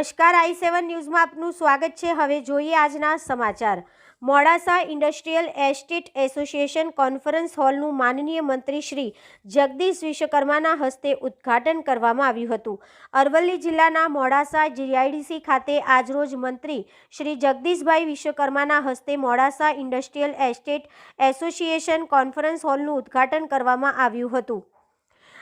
નમસ્કાર, i7 ન્યૂઝમાં આપનું સ્વાગત છે। હવે જોઈએ આજના સમાચાર। Modasa industrial estate association conference હોલનું માનનીય મંત્રી શ્રી જગદીશ વિશ્વકર્માના હસ્તે ઉદ્ઘાટન કરવામાં આવ્યું હતું। અરવલ્લી જિલ્લાના મોડાસા જીઆઈડીસી ખાતે આજરોજ મંત્રી શ્રી જગદીશભાઈ વિશ્વકર્માના હસ્તે Modasa industrial estate association conference હોલનું ઉદ્ઘાટન કરવામાં આવ્યું હતું।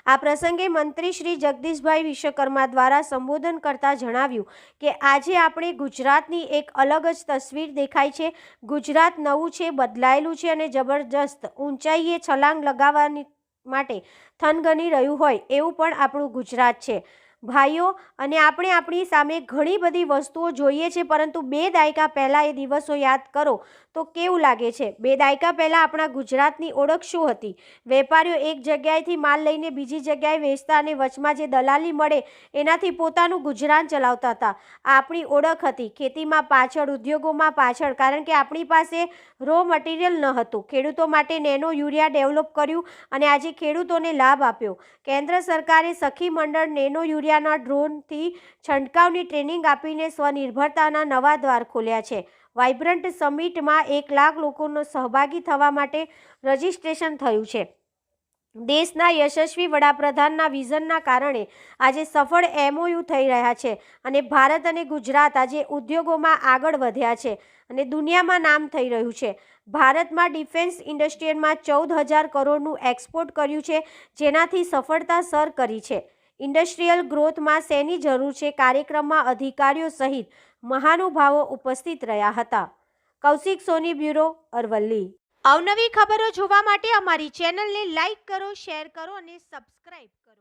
આ પ્રસંગે મંત્રી શ્રી જગદીશભાઈ વિશ્વકર્મા દ્વારા સંબોધન કરતા જણાવ્યું કે આજે આપણે ગુજરાતની એક અલગ જ તસવીર દેખાય છે। ગુજરાત નવું છે, બદલાયેલું છે અને જબરજસ્ત ઊંચાઈએ છલાંગ લગાવવાની માટે થનગની રહ્યું હોય એવું પણ આપણું ગુજરાત છે। ભાઈઓ, અને આપણે આપણી સામે ઘણી બધી વસ્તુઓ જોઈએ છે, પરંતુ 2 દાયકા પહેલાં એ દિવસો યાદ કરો તો કેવું લાગે છે। 2 દાયકા પહેલાં આપણા ગુજરાતની ઓળખ શું હતી? વેપારીઓ એક જગ્યાએથી માલ લઈને બીજી જગ્યાએ વેચતા અને વચમાં જે દલાલી મળે એનાથી પોતાનું ગુજરાન ચલાવતા હતા। આપણી ઓળખ હતી। ખેતીમાં પાછળ, ઉદ્યોગોમાં પાછળ, કારણ કે આપણી પાસે રો મટીરિયલ ન હતું। ખેડૂતો માટે નેનો યુરિયા ડેવલપ કર્યું અને આજે ખેડૂતોને લાભ આપ્યો। કેન્દ્ર સરકારે સખી મંડળ નેનો યુરિયાના ડ્રોનથી છંટકાવની ટ્રેનિંગ આપીને સ્વનિર્ભરતાના નવા દ્વાર ખોલ્યા છે। વાઇબ્રન્ટ સમિટમાં 1 લાખ લોકોનો સહભાગી થવા માટે રજીસ્ટ્રેશન થયું છે। દેશના યશસ્વી વડાપ્રધાનના વિઝનના કારણે આજે સફળ MOU થઈ રહ્યા છે અને ભારત અને ગુજરાત આજે ઉદ્યોગોમાં આગળ વધ્યા છે અને દુનિયામાં નામ થઈ રહ્યું છે। ભારતમાં ડિફેન્સ ઇન્ડસ્ટ્રીમાં 14,000 કરોડનું એક્સપોર્ટ કર્યું છે, જેનાથી સફળતા સર કરી છે। ઇન્ડસ્ટ્રીયલ ગ્રોથમાં શેની જરૂર છે? કાર્યક્રમમાં અધિકારીઓ સહિત મહાનુભાવો ઉપસ્થિત રહ્યા હતા। કૌશિક સોની, બ્યુરો, અરવલ્લી। અવનવી ખબરો જોવા માટે અમારી ચેનલને લાઇક કરો, શેર કરો અને સબસ્ક્રાઇબ કરો।